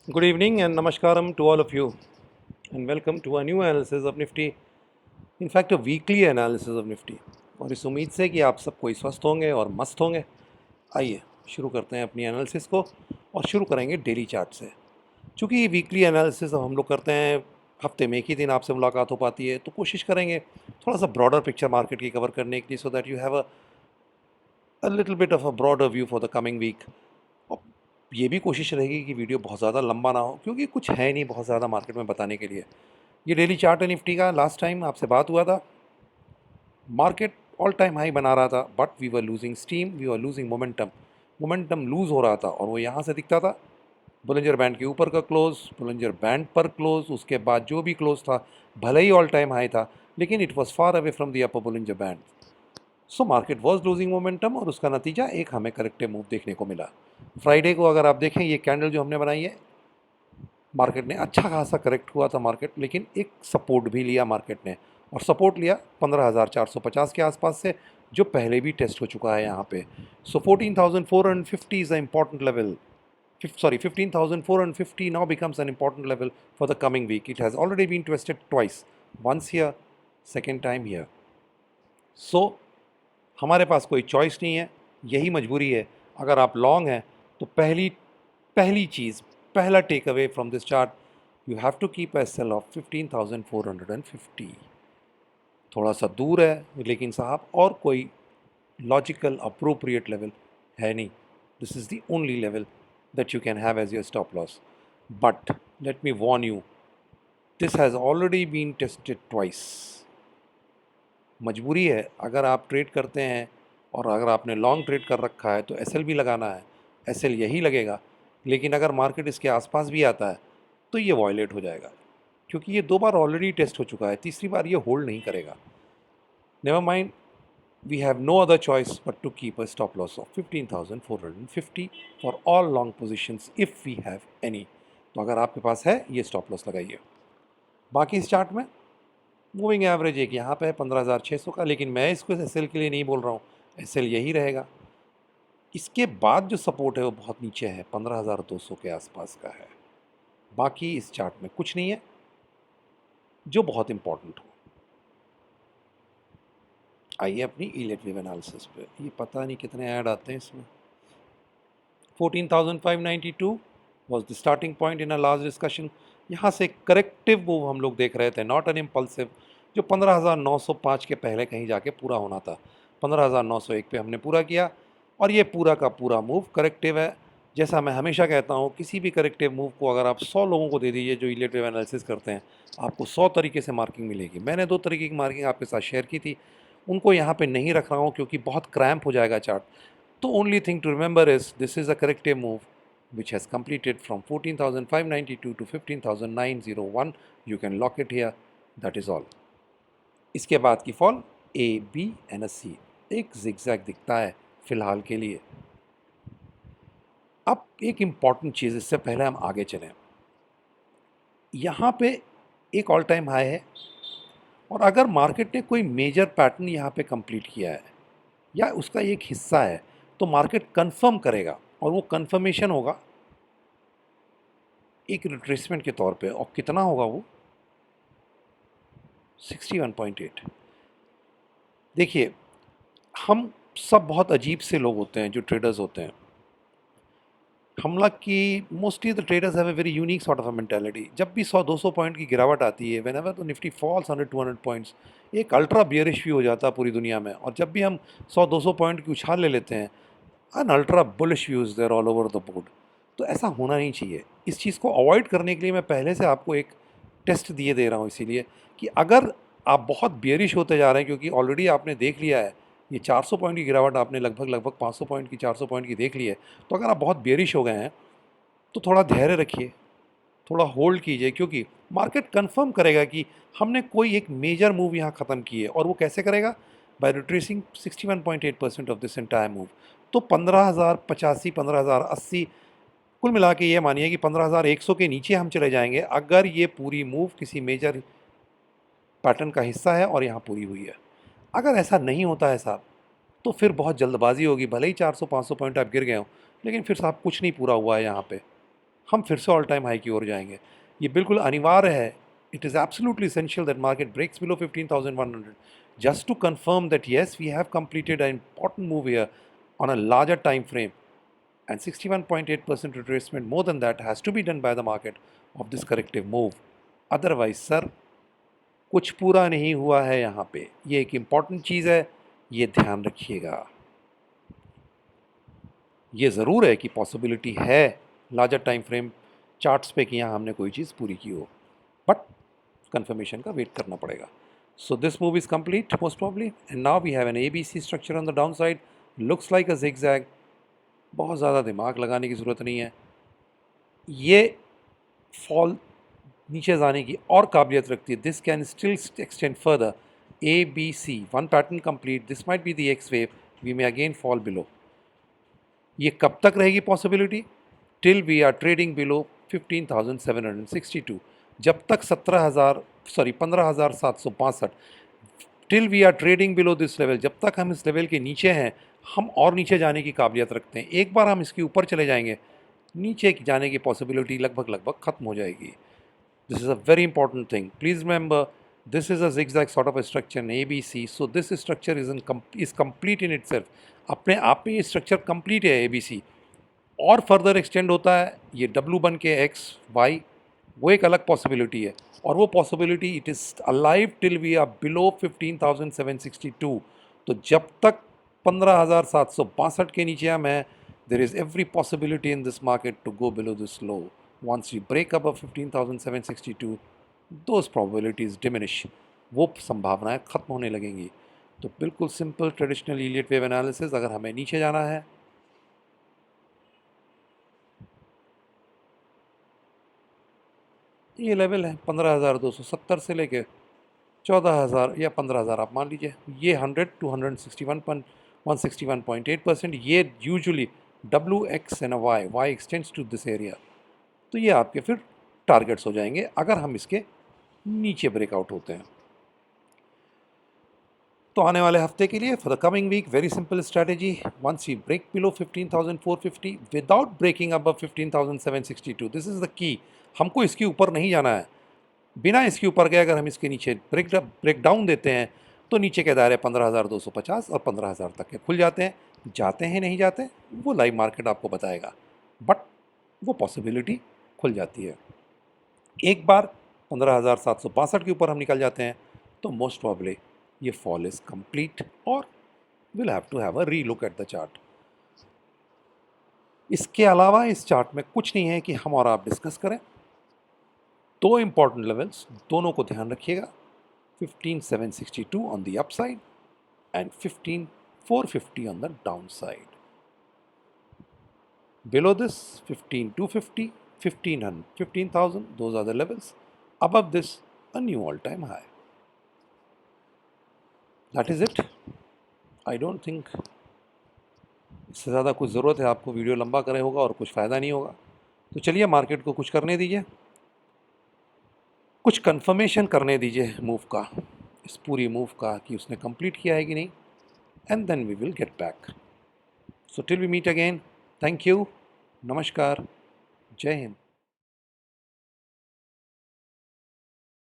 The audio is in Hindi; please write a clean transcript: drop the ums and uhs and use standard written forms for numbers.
Good evening and namaskaram to all of you, and welcome to a new analysis of Nifty. In fact, a weekly analysis of Nifty. और इस उम्मीद से कि आप सब कोई स्वस्थ होंगे और मस्त होंगे, आइए शुरू करते हैं अपनी एनालिसिस को और शुरू करेंगे डेली चार्ट से। चूँकि ये वीकली एनालिसिस हम लोग करते हैं, हफ्ते में एक ही दिन आपसे मुलाकात हो पाती है, तो कोशिश करेंगे थोड़ा सा ब्रॉडर पिक्चर मार्केट की कवर करने के लिए, so that you have a little bit of a broader view for the coming week. ये भी कोशिश रहेगी कि वीडियो बहुत ज़्यादा लंबा ना हो, क्योंकि कुछ है नहीं बहुत ज़्यादा मार्केट में बताने के लिए। ये डेली चार्ट है निफ्टी का, लास्ट टाइम आपसे बात हुआ था, मार्केट ऑल टाइम हाई बना रहा था, but we were losing steam, we were losing momentum. Momentum lose हो रहा था और वो यहाँ से दिखता था, बुलिंजर बैंड के ऊपर का क्लोज, बुलिंजर बैंड पर क्लोज, उसके बाद जो भी क्लोज था, भले ही ऑल टाइम हाई था, लेकिन it was far away from the upper Bollinger band. So market was losing momentum और उसका नतीजा एक हमें करेक्टिव मूव देखने को मिला। फ्राइडे को अगर आप देखें, ये कैंडल जो हमने बनाई है, मार्केट ने अच्छा खासा करेक्ट हुआ था मार्केट, लेकिन एक सपोर्ट भी लिया मार्केट ने, और सपोर्ट लिया 15,450 के आसपास से, जो पहले भी टेस्ट हो चुका है यहाँ पे। सो 14,450 is a important level, sorry, 15,450 now becomes an important level for the coming week. It has already been tested twice, once here, second time here. So हमारे पास कोई चॉइस नहीं है, यही मजबूरी है। अगर आप लॉन्ग हैं तो पहली पहली चीज़, पहला take away from this chart, you have to keep a sale of 15,450। थोड़ा सा दूर है, लेकिन साहब और कोई लॉजिकल अप्रोप्रिएट लेवल है नहीं। This is the only level that you can have as your stop loss. But let me warn you, this has already been tested twice. मजबूरी है, अगर आप ट्रेड करते हैं और अगर आपने लॉन्ग ट्रेड कर रखा है तो एसएल भी लगाना है, एसएल यही लगेगा। लेकिन अगर मार्केट इसके आसपास भी आता है तो ये वॉयलेट हो जाएगा, क्योंकि ये 2 बार ऑलरेडी टेस्ट हो चुका है, तीसरी बार ये होल्ड नहीं करेगा। Never mind, we have no other choice but to keep a stop loss of 15,450 for all long positions if we have any. तो अगर आपके पास है, ये स्टॉप लॉस लगाइए। बाकी इस चार्ट में मूविंग एवरेज एक यहाँ पे है 15,600 का, लेकिन मैं इसको एसएल के लिए नहीं बोल रहा हूँ, एसएल यही रहेगा। इसके बाद जो सपोर्ट है वो बहुत नीचे है, 15,200 के आसपास का है। बाकी इस चार्ट में कुछ नहीं है जो बहुत इंपॉर्टेंट हो। आइए अपनी इलेट वेव एनालिसिस पे। ये पता नहीं कितने ऐड आते हैं इसमें। 14,592 was the starting point in a last discussion. यहाँ से करेक्टिव मूव हम लोग देख रहे थे, नॉट एन इम्पल्सिव, जो 15,905 के पहले कहीं जाके पूरा होना था। 15,901 पे हमने पूरा किया और ये पूरा का पूरा मूव करेक्टिव है। जैसा मैं हमेशा कहता हूँ, किसी भी करेक्टिव मूव को अगर आप 100 लोगों को दे दीजिए जो इलेट वेव एनालिसिस करते हैं, आपको 100 तरीके से मार्किंग मिलेगी। मैंने 2 तरीके की मार्किंग आपके साथ शेयर की थी, उनको यहाँ पे नहीं रख रहा हूँ क्योंकि बहुत क्रैम्प हो जाएगा chart. The only thing to remember is this is a corrective move which has completed from 14,592 to 15,901. You can lock it here. That is all. इसके बाद की fall A, B and a C, एक zigzag दिखता है फिलहाल के लिए। अब एक इम्पॉर्टेंट चीज़, इससे पहले हम आगे चलें, यहाँ पे एक ऑल टाइम हाई है और अगर मार्केट ने कोई मेजर पैटर्न यहाँ पे कंप्लीट किया है या उसका एक हिस्सा है, तो मार्केट कंफर्म करेगा और वो कंफर्मेशन होगा एक रिट्रेसमेंट के तौर पे। और कितना होगा वो? 61.8। देखिए, हम सब बहुत अजीब से लोग होते हैं जो ट्रेडर्स होते हैं। हम लोग की mostly the traders have a very unique sort of a mentality. जब भी 100-200 पॉइंट की गिरावट आती है, व्हेनेवर तो निफ्टी फॉल्स 100-200 पॉइंट्स, एक अल्ट्रा बियरिश व्यू हो जाता है पूरी दुनिया में। और जब भी हम 100-200 पॉइंट की उछाल ले लेते हैं, an ultra bullish views there all over the board. तो ऐसा होना नहीं चाहिए। इस चीज़ को अवॉइड करने के लिए मैं पहले से आपको एक टेस्ट दिए दे रहा हूँ, इसीलिए कि अगर आप बहुत बियरिश होते जा रहे हैं, क्योंकि ऑलरेडी आपने देख लिया है ये 400 पॉइंट की गिरावट, आपने लगभग 500 पॉइंट की, 400 पॉइंट की देख ली है। तो अगर आप बहुत बियरिश हो गए हैं तो थोड़ा धैर्य रखिए, थोड़ा होल्ड कीजिए, क्योंकि मार्केट कंफर्म करेगा कि हमने कोई एक मेजर मूव यहाँ ख़त्म की है। और वो कैसे करेगा? By retracing 61.8% of this entire move. तो 15,085, 15,080, कुल मिला के ये मानिए कि 15,100 के नीचे हम चले जाएंगे अगर ये पूरी मूव किसी मेजर पैटर्न का हिस्सा है और यहाँ पूरी हुई है। अगर ऐसा नहीं होता है साहब, तो फिर बहुत जल्दबाजी होगी। भले ही 400-500 पॉइंट आप गिर गए हो, लेकिन फिर साहब कुछ नहीं पूरा हुआ है यहाँ पे। हम फिर से ऑल टाइम हाई की ओर जाएंगे। ये बिल्कुल अनिवार्य है। It is absolutely essential that market breaks below 15,100 just to confirm that yes, we have completed an important move here on a larger time frame, and 61.8% retracement, more than that, has to be done by the market of this corrective move. Otherwise, sir, कुछ पूरा नहीं हुआ है यहाँ पे। ये एक इम्पॉर्टेंट चीज़ है, ये ध्यान रखिएगा। ये ज़रूर है कि पॉसिबिलिटी है लार्जर टाइम फ्रेम चार्ट्स पे कि यहाँ हमने कोई चीज़ पूरी की हो, बट कंफर्मेशन का वेट करना पड़ेगा। So this move is complete most probably, and now we have an ABC structure on the downside, looks like a zigzag। बहुत ज़्यादा दिमाग लगाने की ज़रूरत नहीं है। ये फॉल नीचे जाने की और काबिलियत रखती है। This can still extend further. ABC, one pattern complete, this might be the X wave, we may again fall below. ये कब तक रहेगी possibility? Till we are trading below 15,762, जब तक 15,765, till we are trading below this level, जब तक हम इस लेवल के नीचे हैं, हम और नीचे जाने की काबिलियत रखते हैं। एक बार हम इसके ऊपर चले जाएंगे, नीचे जाने की पॉसिबिलिटी लगभग ख़त्म हो जाएगी। This is a very important thing. Please remember, this is a zigzag sort of a structure in ABC. So this structure is complete in itself. अपने आप में ये स्ट्रक्चर कंप्लीट है ABC। और फर्दर एक्सटेंड होता है ये W बन के X Y, वो एक अलग पॉसिबिलिटी है। और वो possibility it is alive till we are below 15,762। तो जब तक 15,762 के नीचे हम हैं, there is every possibility in this market to go below this low. Once we break above 15,762, those probabilities diminish, वो संभावनाएं ख़त्म होने लगेंगी। तो बिल्कुल simple traditional Elliot wave analysis, अगर हमें नीचे जाना है, ये लेवल है 15,270 से लेके 14,000 या 15,000 आप मान लीजिए। ये 100 to 161.8%, ये usually WX and Y extends to this area. तो ये आपके फिर टारगेट्स हो जाएंगे अगर हम इसके नीचे ब्रेकआउट होते हैं। तो आने वाले हफ्ते के लिए for the coming week, very simple strategy, once you break below 15,450 without breaking above 15,762, this is the key. हमको इसके ऊपर नहीं जाना है। बिना इसके ऊपर गए अगर हम इसके नीचे ब्रेक डाउन देते हैं तो नीचे के दायरे 15,250 और 15,000 तक के खुल जाते हैं। जाते हैं नहीं जाते, वो लाइव मार्केट आपको बताएगा, बट वो पॉसिबिलिटी खुल जाती है। एक बार 15,762 के ऊपर हम निकल जाते हैं तो मोस्ट प्रॉब्ली ये फॉल इज कंप्लीट और will have to have a relook at the chart. इसके अलावा इस चार्ट में कुछ नहीं है कि हम और आप डिस्कस करें। दो इंपॉर्टेंट लेवल्स, दोनों को ध्यान रखिएगा, 15,762 on the upside and 15,450 on the down side. Below this, 15,250, 1,500, 15,000, those are the levels. Above this, a new all-time high. That is it. I don't think इससे ज़्यादा कुछ ज़रूरत है आपको वीडियो लंबा करे होगा और कुछ फ़ायदा नहीं होगा। तो चलिए मार्केट को कुछ करने दीजिए, कुछ कंफर्मेशन करने दीजिए मूव का, इस पूरी मूव का कि उसने कंप्लीट किया है कि नहीं, and then we will get back. So till we meet again, thank you, नमस्कार, जय हिंद।